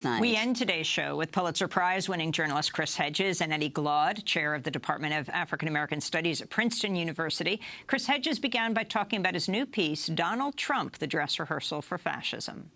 We end today's show with Pulitzer Prize-winning journalist Chris Hedges and Eddie Glaude, chair of the Department of African American Studies at Princeton University. Chris Hedges began by talking about his new piece, Donald Trump, the Dress Rehearsal for Fascism.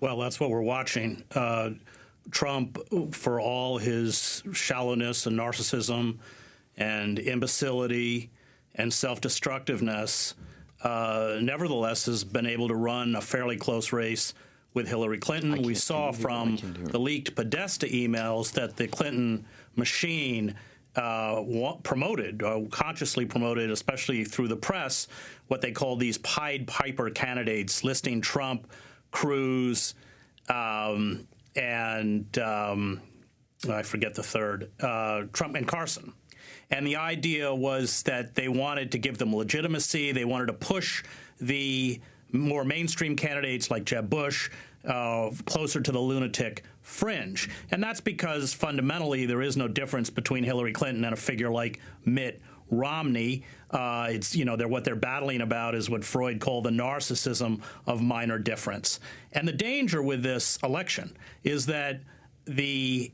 Well, that's what we're watching. Trump, for all his shallowness and narcissism and imbecility and self-destructiveness, nevertheless has been able to run a fairly close race with Hillary Clinton. We saw from the leaked Podesta emails that the Clinton machine promoted, consciously promoted, especially through the press, what they call these Pied Piper candidates, listing Trump, Cruz, and I forget the third, Trump and Carson. And the idea was that they wanted to give them legitimacy. They wanted to push the more mainstream candidates like Jeb Bush closer to the lunatic fringe. And that's because fundamentally there is no difference between Hillary Clinton and a figure like Mitt Romney. It's, you know, what they're battling about is what Freud called the narcissism of minor difference. And the danger with this election is that the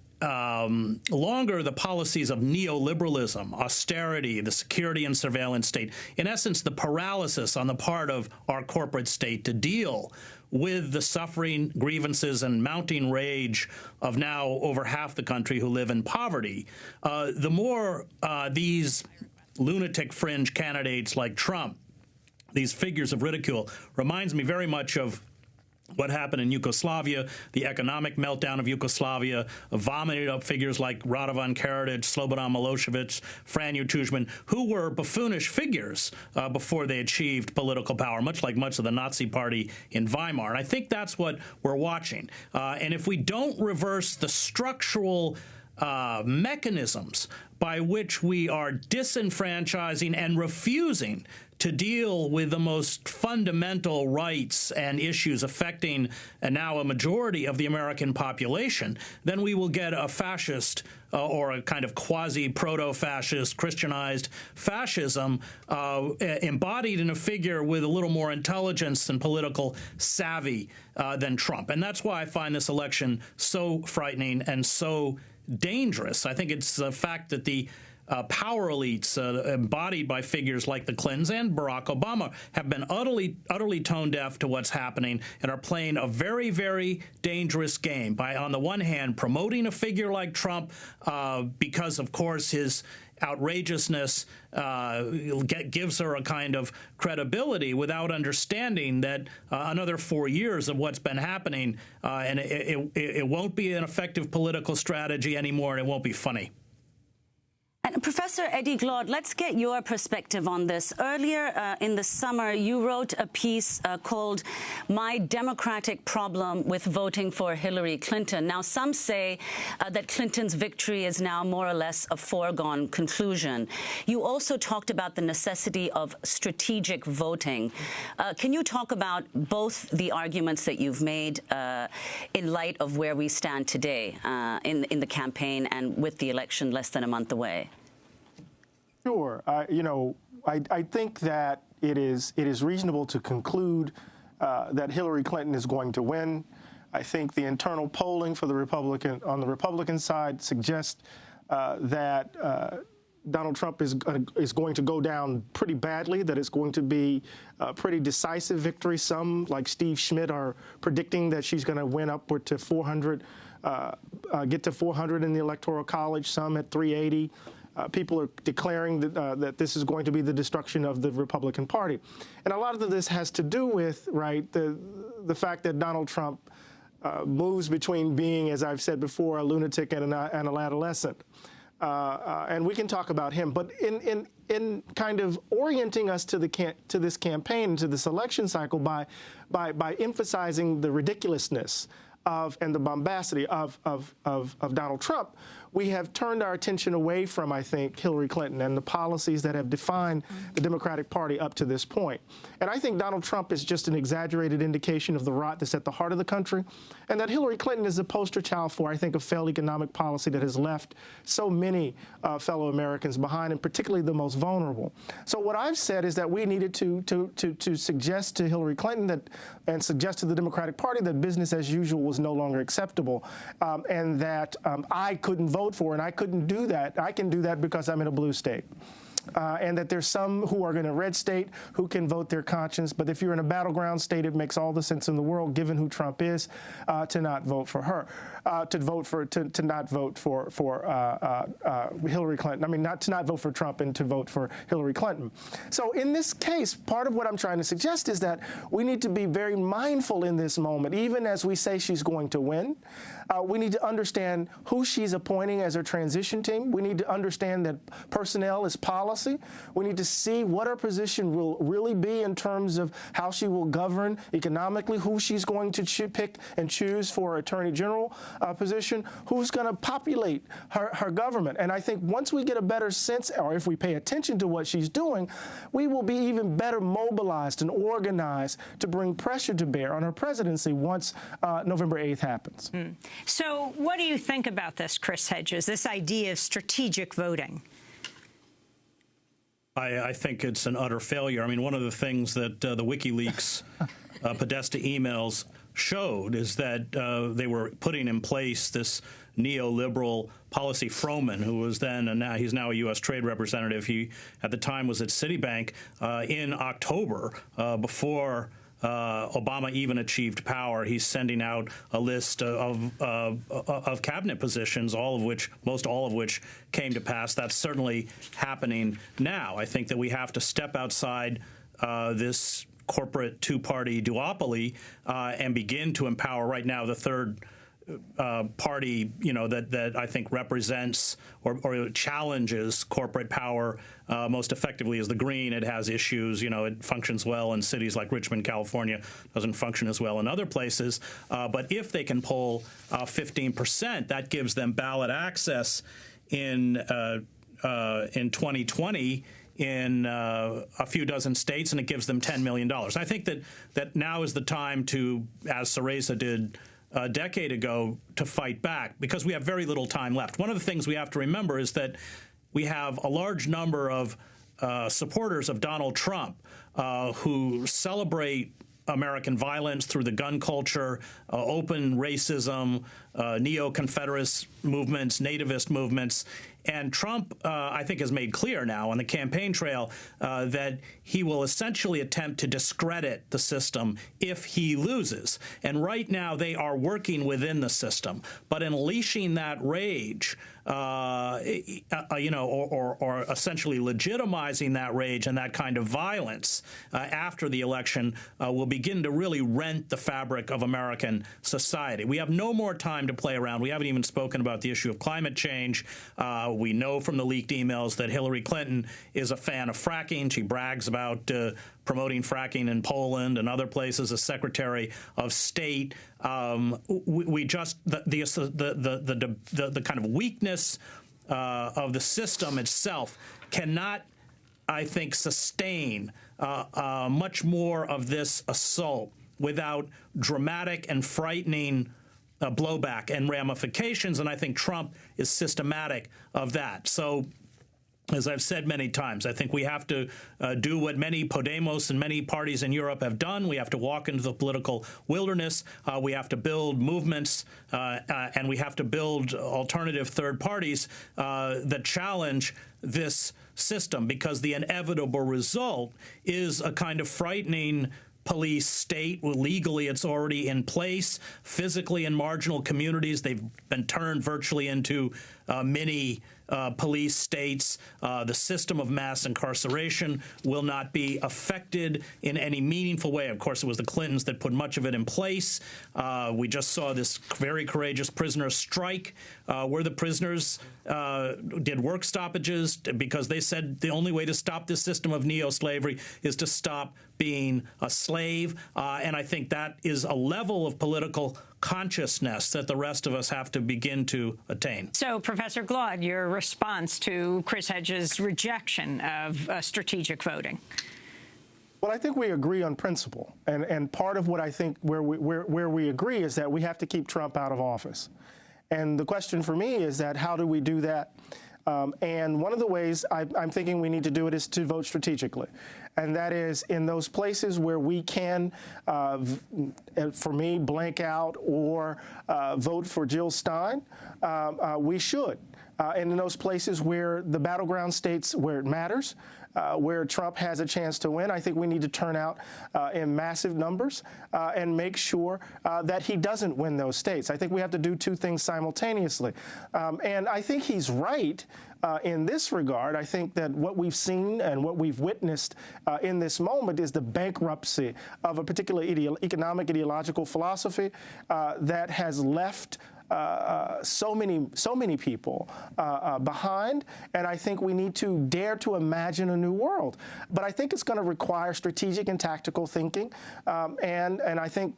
longer the policies of neoliberalism, austerity, the security and surveillance state, in essence, the paralysis on the part of our corporate state to deal with the suffering, grievances, and mounting rage of now over half the country who live in poverty, the more these lunatic fringe candidates like Trump, these figures of ridicule, reminds me very much of what happened in Yugoslavia, the economic meltdown of Yugoslavia, vomited up figures like Radovan Karadzic, Slobodan Milosevic, Franjo Tuđman, who were buffoonish figures before they achieved political power, much like much of the Nazi Party in Weimar. And I think that's what we're watching. And if we don't reverse the structural mechanisms by which we are disenfranchising and refusing to deal with the most fundamental rights and issues affecting now a majority of the American population, then we will get a fascist or a kind of quasi-proto-fascist, Christianized fascism embodied in a figure with a little more intelligence and political savvy than Trump. And that's why I find this election so frightening and so dangerous. I think it's the fact that the power elites embodied by figures like the Clintons and Barack Obama have been utterly tone deaf to what's happening and are playing a very, very dangerous game by, on the one hand, promoting a figure like Trump because, of course, his outrageousness gives her a kind of credibility without understanding that another 4 years of what's been happening and it won't be an effective political strategy anymore, and it won't be funny. And Professor Eddie Glaude, let's get your perspective on this. Earlier in the summer, you wrote a piece called My Democratic Problem with Voting for Hillary Clinton. Now, some say that Clinton's victory is now more or less a foregone conclusion. You also talked about the necessity of strategic voting. Can you talk about both the arguments that you've made in light of where we stand today in the campaign and with the election less than a month away? Sure. I think that it is reasonable to conclude that Hillary Clinton is going to win. I think the internal polling for the Republican side suggests that Donald Trump is going to go down pretty badly, that it's going to be a pretty decisive victory. Some, like Steve Schmidt, are predicting that she's going to win upward to 400, get to 400 in the Electoral College, some at 380. People are declaring that this is going to be the destruction of the Republican Party. And a lot of this has to do with, right, the fact that Donald Trump moves between being, as I've said before, a lunatic and an adolescent. And we can talk about him. But in kind of orienting us to this campaign, to this election cycle by emphasizing the ridiculousness and the bombacity of Donald Trump, we have turned our attention away from, I think, Hillary Clinton and the policies that have defined the Democratic Party up to this point. And I think Donald Trump is just an exaggerated indication of the rot that's at the heart of the country, and that Hillary Clinton is the poster child for, I think, a failed economic policy that has left so many fellow Americans behind, and particularly the most vulnerable. So what I've said is that we needed to suggest to Hillary Clinton and suggest to the Democratic Party that business as usual was was no longer acceptable, and that I couldn't vote for, and I couldn't do that. I can do that because I'm in a blue state. And that there's some who are in a red state who can vote their conscience. But if you're in a battleground state, it makes all the sense in the world, given who Trump is, to not vote for her, to not vote for Hillary Clinton. I mean, not vote for Trump and to vote for Hillary Clinton. So in this case, part of what I'm trying to suggest is that we need to be very mindful in this moment, even as we say she's going to win. We need to understand who she's appointing as her transition team. We need to understand that personnel is policy. We need to see what her position will really be in terms of how she will govern economically, who she's going to pick and choose for Attorney General position, who's going to populate her government. And I think once we get a better sense, or if we pay attention to what she's doing, we will be even better mobilized and organized to bring pressure to bear on her presidency once November 8th happens. So what do you think about this, Chris Hedges, this idea of strategic voting? I think it's an utter failure. I mean, one of the things that the WikiLeaks Podesta emails showed is that they were putting in place this neoliberal policy Froman, who was then, and now he's now a U.S. trade representative. He, at the time, was at Citibank in October before Obama even achieved power. He's sending out a list of cabinet positions, most all of which came to pass. That's certainly happening now. I think that we have to step outside this corporate two-party duopoly and begin to empower right now the third party, that I think represents or challenges corporate power most effectively is the Green. It has issues. It functions well in cities like Richmond, California. Doesn't function as well in other places. But if they can pull 15%, that gives them ballot access in 2020 in a few dozen states, and it gives them $10 million. I think that now is the time to, as Cereza did a decade ago, to fight back, because we have very little time left. One of the things we have to remember is that we have a large number of supporters of Donald Trump who celebrate American violence through the gun culture, open racism, neo-Confederate movements, nativist movements. And Trump, I think, has made clear now on the campaign trail that he will essentially attempt to discredit the system if he loses. And right now they are working within the system. But unleashing that rage, or essentially legitimizing that rage and that kind of violence after the election will begin to really rent the fabric of American society. We have no more time to play around. We haven't even spoken about the issue of climate change. We know from the leaked emails that Hillary Clinton is a fan of fracking. She brags about promoting fracking in Poland and other places as Secretary of State. We just the kind of weakness of the system itself cannot, I think, sustain much more of this assault without dramatic and frightening blowback and ramifications, and I think Trump is systematic of that. So, as I've said many times, I think we have to do what many Podemos and many parties in Europe have done. We have to walk into the political wilderness. We have to build movements, and we have to build alternative third parties that challenge this system, because the inevitable result is a kind of frightening police state. Well, legally, it's already in place. Physically, in marginal communities, they've been turned virtually into mini police states. The system of mass incarceration will not be affected in any meaningful way. Of course, it was the Clintons that put much of it in place. We just saw this very courageous prisoner strike where the prisoners did work stoppages because they said the only way to stop this system of neo-slavery is to stop being a slave. And I think that is a level of political consciousness that the rest of us have to begin to attain. So, Professor Glaude, your response to Chris Hedges' rejection of strategic voting? Well, I think we agree on principle, and part of what I think where we agree is that we have to keep Trump out of office. And the question for me is that how do we do that? And one of the ways I'm thinking we need to do it is to vote strategically. and that is in those places where we can, for me, blank out or vote for Jill Stein, we should. And in those places where the battleground states where it matters, where Trump has a chance to win, I think we need to turn out in massive numbers and make sure that he doesn't win those states. I think we have to do two things simultaneously. And I think he's right in this regard. I think that what we've seen and what we've witnessed in this moment is the bankruptcy of a particular economic ideological philosophy that has left so many people behind, and I think we need to dare to imagine a new world. But I think it's going to require strategic and tactical thinking, and I think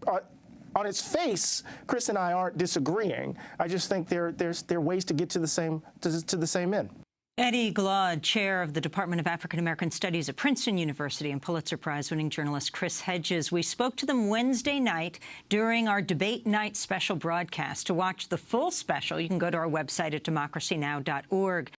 on its face, Chris and I aren't disagreeing. I just think there are ways to get to the same end. Eddie Glaude, chair of the Department of African American Studies at Princeton University, and Pulitzer Prize-winning journalist Chris Hedges. We spoke to them Wednesday night during our debate night special broadcast. To watch the full special, you can go to our website at democracynow.org.